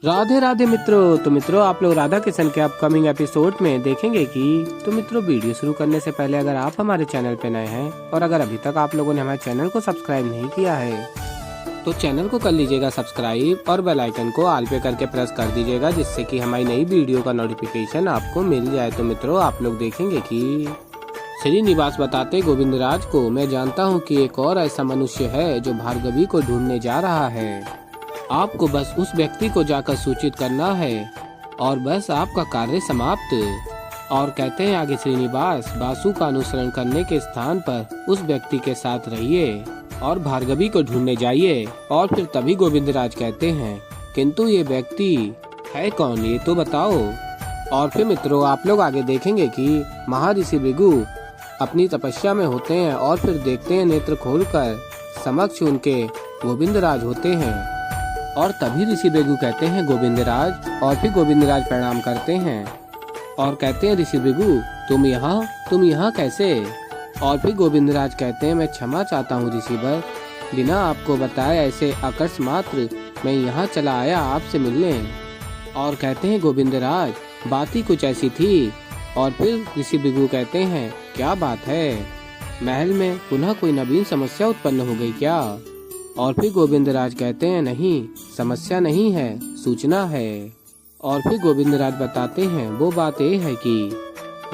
राधे राधे मित्रों। तो मित्रों आप लोग राधा किशन के अपकमिंग एपिसोड में देखेंगे कि तो मित्रों वीडियो शुरू करने से पहले अगर आप हमारे चैनल पे नए हैं और अगर अभी तक आप लोगों ने हमारे चैनल को सब्सक्राइब नहीं किया है तो चैनल को कर लीजिएगा सब्सक्राइब और बेल आइकन को ऑल पे करके प्रेस कर दीजिएगा, जिससे कि हमारी नई वीडियो का नोटिफिकेशन आपको मिल जाए। तो मित्रों आप लोग देखेंगे कि श्रीनिवास बताते गोविंदराज को, मैं जानता हूँ कि एक और ऐसा मनुष्य है जो भार्गवी को ढूंढने जा रहा है। आपको बस उस व्यक्ति को जाकर सूचित करना है और बस आपका कार्य समाप्त। और कहते हैं आगे श्रीनिवास, बासु का अनुसरण करने के स्थान पर उस व्यक्ति के साथ रहिए और भार्गवी को ढूंढने जाइए। और फिर तभी गोविंदराज कहते हैं, किंतु ये व्यक्ति है कौन, ये तो बताओ। और फिर मित्रों आप लोग आगे देखेंगे कि महर्षि भृगु अपनी तपस्या में होते हैं और फिर देखते हैं नेत्र खोलकर समक्ष उनके गोविंदराज होते हैं। और तभी ऋषि भृगु कहते हैं गोविंदराज, और फिर गोविंदराज प्रणाम करते हैं और कहते हैं ऋषि भृगु तुम यहाँ कैसे। और फिर गोविंदराज कहते हैं, मैं क्षमा चाहता हूँ ऋषिवर, बिना आपको बताए ऐसे अकस्मात मैं यहाँ चला आया आपसे मिलने। और कहते हैं गोविंदराज बात ही कुछ ऐसी थी। और फिर ऋषि भृगु कहते हैं, क्या बात है, महल में पुनः कोई नवीन समस्या उत्पन्न हो गई क्या। और फिर गोविंदराज कहते हैं, नहीं समस्या नहीं है, सूचना है। और फिर गोविंदराज बताते हैं, वो बात ये है कि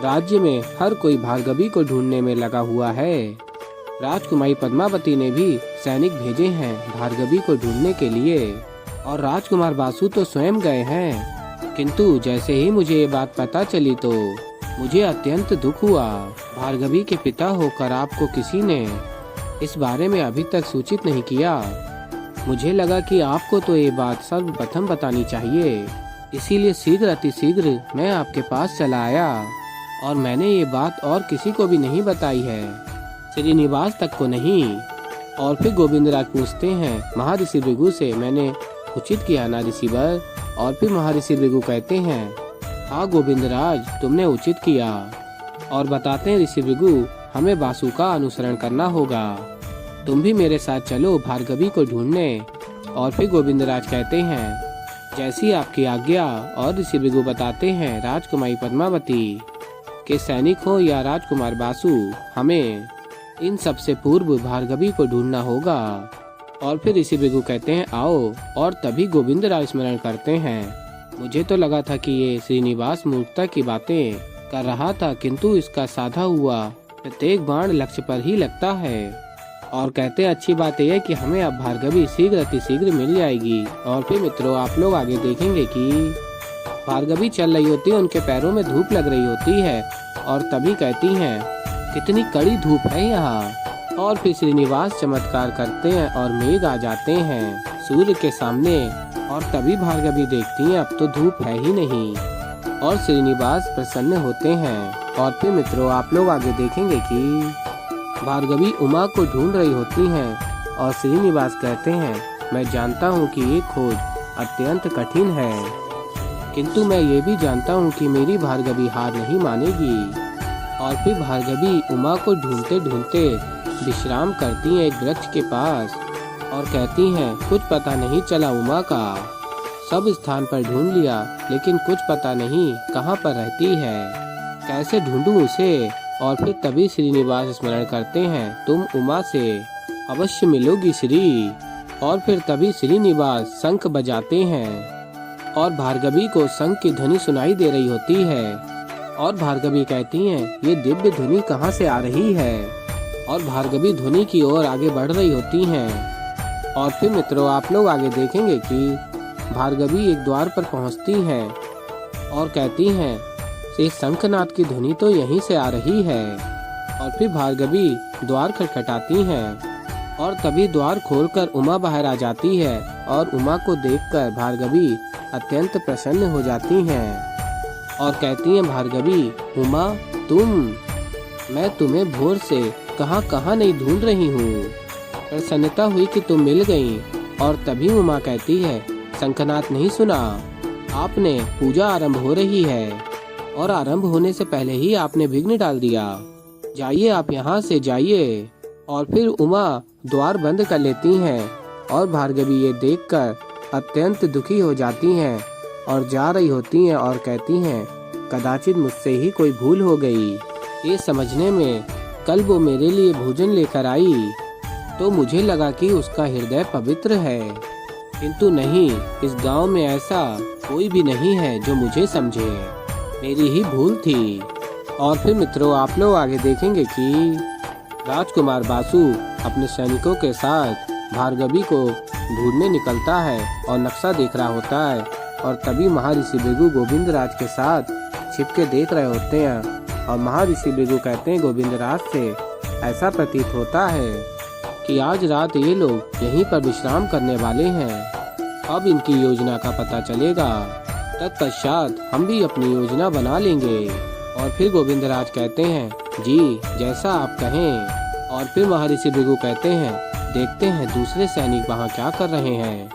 राज्य में हर कोई भार्गवी को ढूंढने में लगा हुआ है। राजकुमारी पद्मावती ने भी सैनिक भेजे हैं भार्गवी को ढूंढने के लिए, और राजकुमार बासु तो स्वयं गए हैं। किंतु जैसे ही मुझे ये बात पता चली तो मुझे अत्यंत दुख हुआ। भार्गवी के पिता होकर आपको किसी ने इस बारे में अभी तक सूचित नहीं किया। मुझे लगा कि आपको तो ये बात सर्वप्रथम बतानी चाहिए, इसीलिए शीघ्र अतिशीघ्र मैं आपके पास चला आया और मैंने ये बात और किसी को भी नहीं बताई है, श्रीनिवास तक को नहीं। और फिर गोविंदराज पूछते हैं महर्षि भृगु से, मैंने उचित किया ना ऋषिवर। और फिर महर्षि भृगु कहते हैं, हाँ गोविंदराज तुमने उचित किया। और बताते हैं ऋषि भृगु, हमें बासु का अनुसरण करना होगा, तुम भी मेरे साथ चलो भार्गवी को ढूंढने। और फिर गोविंदराज कहते हैं, जैसी आपकी आज्ञा। और ऋषि भृगु बताते हैं, राजकुमारी पद्मावती के सैनिक हो या राजकुमार बासु, हमें इन सब से पूर्व भार्गवी को ढूंढना होगा। और फिर ऋषि भृगु कहते हैं, आओ। और तभी गोविंदराज स्मरण करते हैं, मुझे तो लगा था कि ये श्रीनिवास मूर्खता की बातें कर रहा था, किंतु इसका साधा हुआ प्रत्येक बाण लक्ष्य पर ही लगता है। और कहते हैं, अच्छी बात यह है कि हमें अब भार्गवी शीघ्र अतिशीघ्र मिल जाएगी। और फिर मित्रों आप लोग आगे देखेंगे कि भार्गवी चल रही होती है, उनके पैरों में धूप लग रही होती है और तभी कहती हैं, कितनी कड़ी धूप है यहाँ। और फिर श्रीनिवास चमत्कार करते हैं और मेघ आ जाते हैं सूर्य के सामने। और तभी भार्गवी देखती हैं, अब तो धूप है ही नहीं। और श्रीनिवास प्रसन्न होते हैं। और फिर मित्रों आप लोग आगे देखेंगे कि भार्गवी उमा को ढूंढ रही होती हैं और श्रीनिवास कहते हैं, मैं जानता हूँ कि ये खोज अत्यंत कठिन है, किंतु मैं ये भी जानता हूँ कि मेरी भार्गवी हार नहीं मानेगी। और फिर भार्गवी उमा को ढूंढते ढूंढते विश्राम करती हैं एक वृक्ष के पास और कहती हैं, कुछ पता नहीं चला उमा का, सब स्थान पर ढूंढ लिया लेकिन कुछ पता नहीं कहाँ पर रहती है, कैसे ढूंढूं उसे। और फिर तभी श्रीनिवास स्मरण करते हैं, तुम उमा से अवश्य मिलोगी श्री। और फिर तभी श्रीनिवास शंख बजाते हैं और भार्गवी को शंख की ध्वनि सुनाई दे रही होती है। और भार्गवी कहती हैं, ये दिव्य ध्वनि कहाँ से आ रही है। और भार्गवी ध्वनि की ओर आगे बढ़ रही होती हैं। और फिर मित्रों आप लोग आगे देखेंगे कि भार्गवी एक द्वार पर पहुँचती हैं और कहती हैं, ये शंखनाद की ध्वनि तो यहीं से आ रही है। और फिर भार्गवी द्वार खटखटाती हैं और तभी द्वार खोलकर उमा बाहर आ जाती है। और उमा को देखकर भार्गवी अत्यंत प्रसन्न हो जाती हैं और कहती हैं, भार्गवी उमा मैं तुम्हें भोर से कहाँ नहीं ढूंढ रही हूँ। प्रसन्नता हुई कि तुम मिल गई। और तभी उमा कहती है, शंखनाद नहीं सुना, आपने पूजा आरंभ हो रही है और आरंभ होने से पहले ही आपने विघ्न डाल दिया, जाइए आप यहाँ से जाइए। और फिर उमा द्वार बंद कर लेती हैं और भार्गवी ये देखकर अत्यंत दुखी हो जाती हैं और जा रही होती हैं और कहती हैं, कदाचित मुझसे ही कोई भूल हो गई। ये समझने में कल वो मेरे लिए भोजन लेकर आई तो मुझे लगा कि उसका हृदय पवित्र है, किंतु नहीं, इस गांव में ऐसा कोई भी नहीं है जो मुझे समझे। मेरी ही भूल थी। और फिर मित्रों, आप लोग आगे देखेंगे कि राजकुमार बासु अपने सैनिकों के साथ भार्गवी को ढूंढने निकलता है और नक्शा देख रहा होता है। और तभी महर्षि भृगु गोविंदराज के साथ छिपके देख रहे होते हैं। और महर्षि भृगु कहते हैं गोविंदराज से, ऐसा प्रतीत होता है कि आज रात ये लोग यहीं पर विश्राम करने वाले हैं। अब इनकी योजना का पता चलेगा, तत्पश्चात हम भी अपनी योजना बना लेंगे। और फिर गोविंदराज कहते हैं, जी जैसा आप कहें। और फिर महर्षि भृगु कहते हैं, देखते हैं दूसरे सैनिक वहाँ क्या कर रहे हैं।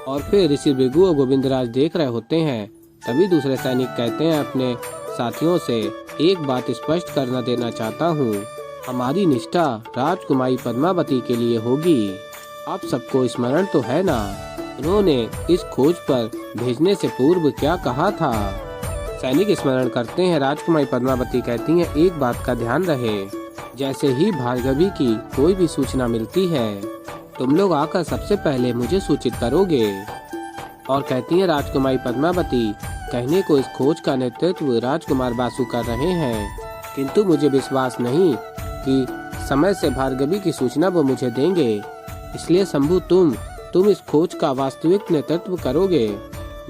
और फिर ऋषि भृगु और गोविंदराज देख रहे होते हैं। तभी दूसरे सैनिक कहते हैं अपने साथियों से, एक बात स्पष्ट करना देना चाहता हूँ, हमारी निष्ठा राजकुमारी पद्मावती के लिए होगी। आप सबको स्मरण तो है ना, उन्होंने इस खोज पर भेजने से पूर्व क्या कहा था। सैनिक स्मरण करते हैं। राजकुमारी पद्मावती कहती हैं, एक बात का ध्यान रहे, जैसे ही भार्गवी की कोई भी सूचना मिलती है तुम लोग आकर सबसे पहले मुझे सूचित करोगे। और कहती है राजकुमारी पद्मावती, कहने को इस खोज का नेतृत्व राजकुमार बासु कर रहे हैं, किंतु मुझे विश्वास नहीं कि समय से भार्गवी की सूचना वो मुझे देंगे। इसलिए शंभु, तुम इस खोज का वास्तविक नेतृत्व करोगे।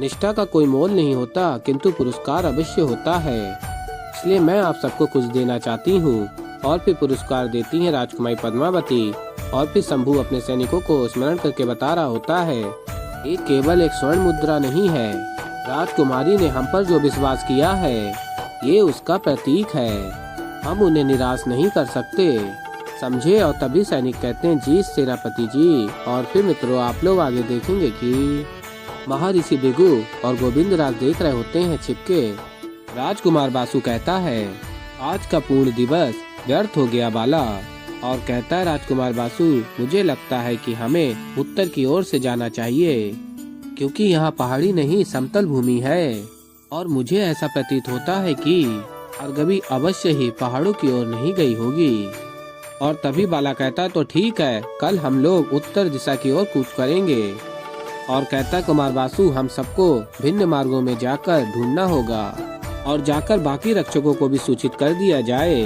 निष्ठा का कोई मोल नहीं होता, किंतु पुरस्कार अवश्य होता है। इसलिए मैं आप सबको कुछ देना चाहती हूँ। और फिर पुरस्कार देती है राजकुमारी पद्मावती। और फिर शंभु अपने सैनिकों को स्मरण करके बता रहा होता है, ये केवल एक स्वर्ण मुद्रा नहीं है, राजकुमारी ने हम पर जो विश्वास किया है ये उसका प्रतीक है, हम उन्हें निराश नहीं कर सकते, समझे। और तभी सैनिक कहते हैं, जी सेनापति जी। और फिर मित्रों, आप लोग आगे देखेंगे कि महर्षि भृगु और गोविंदराज देख रहे होते हैं छिपके। राजकुमार बासु कहता है, आज का पूर्ण दिवस व्यर्थ हो गया बाला। और कहता है राजकुमार बासु, मुझे लगता है कि हमें उत्तर की ओर से जाना चाहिए, क्योंकि यहाँ पहाड़ी नहीं समतल भूमि है। और मुझे ऐसा प्रतीत होता है कि भार्गवी अवश्य ही पहाड़ों की ओर नहीं गई होगी। और तभी बाला कहता, तो ठीक है, कल हम लोग उत्तर दिशा की ओर कूच करेंगे। और कहता कुमार बासु, हम सबको भिन्न मार्गों में जाकर ढूंढना होगा और जाकर बाकी रक्षकों को भी सूचित कर दिया जाए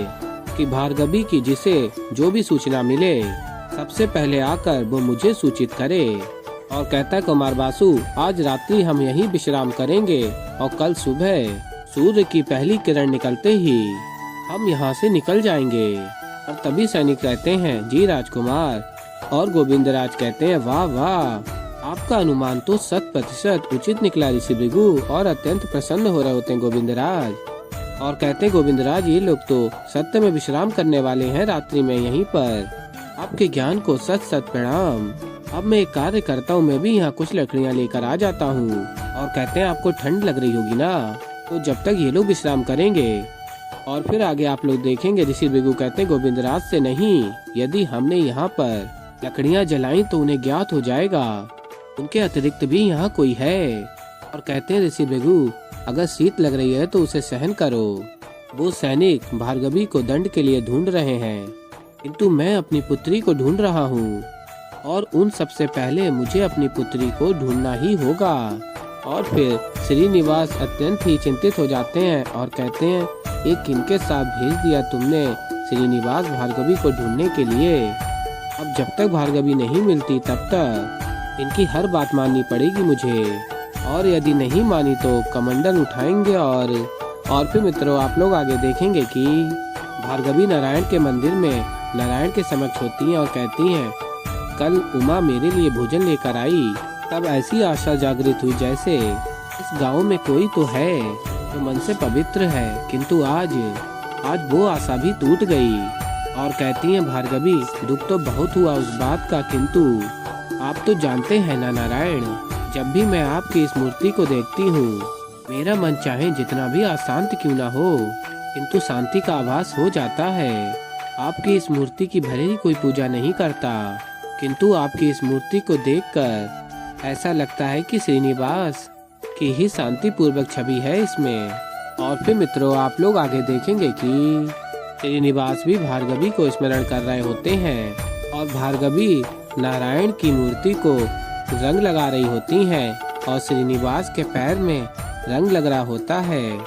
कि भार्गवी की जिसे जो भी सूचना मिले सबसे पहले आकर वो मुझे सूचित करे। और कहता कुमार बासु, आज रात्रि हम यहीं विश्राम करेंगे और कल सुबह सूर्य की पहली किरण निकलते ही हम यहाँ से निकल जाएंगे। और तभी सैनिक कहते हैं, जी राजकुमार। और गोविंदराज कहते हैं, वाह वाह, आपका अनुमान तो 100% उचित निकला ऋषि भृगु। और अत्यंत प्रसन्न हो रहे होते हैं गोविंदराज। और कहते हैं, गोविंदराज, ये लोग तो सत्य में विश्राम करने वाले हैं रात्रि में यहीं पर। आपके ज्ञान को सत सत प्रणाम। अब मैं एक कार्य करता हूँ, मैं भी यहाँ कुछ लकड़ियाँ लेकर आ जाता हूँ। और कहते हैं, आपको ठंड लग रही होगी ना, तो जब तक ये लोग विश्राम करेंगे। और फिर आगे आप लोग देखेंगे ऋषि भृगु कहते हैं गोविंदराज से, नहीं, यदि हमने यहाँ पर लकड़ियाँ जलाई तो उन्हें ज्ञात हो जाएगा उनके अतिरिक्त भी यहाँ कोई है। और कहते हैं ऋषि भृगु, अगर शीत लग रही है तो उसे सहन करो। वो सैनिक भार्गवी को दंड के लिए ढूंढ रहे हैं, किंतु मैं अपनी पुत्री को ढूंढ रहा हूँ। और उन सबसे पहले मुझे अपनी पुत्री को ढूंढना ही होगा। और फिर श्रीनिवास अत्यंत ही चिंतित हो जाते हैं और कहते हैं, ये किनके साथ भेज दिया तुमने श्रीनिवास भार्गवी को ढूंढने के लिए। अब जब तक भार्गवी नहीं मिलती तब तक इनकी हर बात माननी पड़ेगी मुझे, और यदि नहीं मानी तो कमंडल उठाएंगे। और फिर मित्रों, आप लोग आगे देखेंगे कि भार्गवी नारायण के मंदिर में नारायण के समक्ष होती हैं और कहती हैं, कल उमा मेरे लिए भोजन लेकर आई, तब ऐसी आशा जागृत हुई जैसे इस गांव में कोई तो है जो मन से पवित्र है, किंतु आज वो आशा भी टूट गई। और कहती हैं, भार्गवी, दुख तो बहुत हुआ उस बात का, किंतु आप तो जानते हैं ना नारायण, जब भी मैं आपकी इस मूर्ति को देखती हूँ मेरा मन चाहे जितना भी अशांत क्यों ना हो, किंतु शांति का आभास हो जाता है। आपकी इस मूर्ति की भले ही कोई पूजा नहीं करता, किंतु आपकी इस मूर्ति को देखकर ऐसा लगता है कि श्रीनिवास की ही शांतिपूर्वक छवि है इसमें। और फिर मित्रों आप लोग आगे देखेंगे कि श्रीनिवास भी भार्गवी को स्मरण कर रहे होते हैं और भार्गवी नारायण की मूर्ति को रंग लगा रही होती हैं और श्रीनिवास के पैर में रंग लग रहा होता है।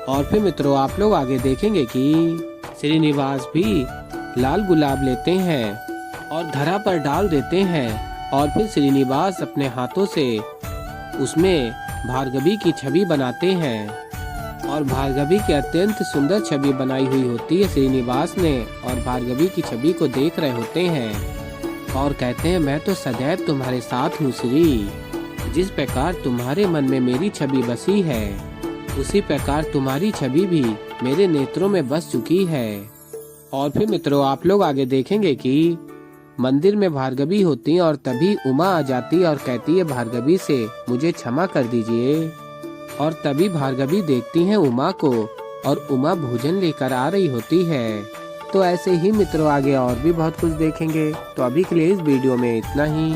और फिर मित्रों आप लोग आगे देखेंगे कि श्रीनिवास भी लाल गुलाब लेते हैं और धरा पर डाल देते हैं और फिर श्रीनिवास अपने हाथों से उसमें भार्गवी की छवि बनाते हैं और भार्गवी की अत्यंत सुंदर छवि बनाई हुई होती है श्रीनिवास ने और भार्गवी की छवि को देख रहे होते हैं और कहते हैं मैं तो सदैव तुम्हारे साथ हूँ श्री। जिस प्रकार तुम्हारे मन में मेरी छवि बसी है उसी प्रकार तुम्हारी छवि भी मेरे नेत्रों में बस चुकी है। और फिर मित्रों आप लोग आगे देखेंगे कि मंदिर में भार्गवी होती है और तभी उमा आ जाती है और कहती है भार्गवी से मुझे क्षमा कर दीजिए। और तभी भार्गवी देखती है उमा को और उमा भोजन लेकर आ रही होती है। तो ऐसे ही मित्रों आगे और भी बहुत कुछ देखेंगे। तो अभी के लिए इस वीडियो में इतना ही।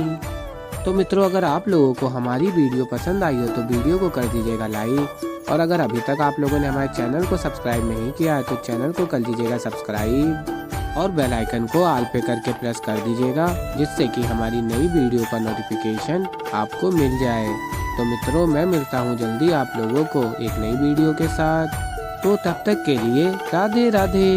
तो मित्रों अगर आप लोगों को हमारी वीडियो पसंद आई हो तो वीडियो को कर दीजिएगा लाइक और अगर अभी तक आप लोगों ने हमारे चैनल को सब्सक्राइब नहीं किया है तो चैनल को कर दीजिएगा सब्सक्राइब और बेल आइकन को ऑल पे करके प्रेस कर दीजिएगा जिससे कि हमारी नई वीडियो का नोटिफिकेशन आपको मिल जाए। तो मित्रों मैं मिलता हूँ जल्दी आप लोगों को एक नई वीडियो के साथ। तो तब तक के लिए राधे राधे।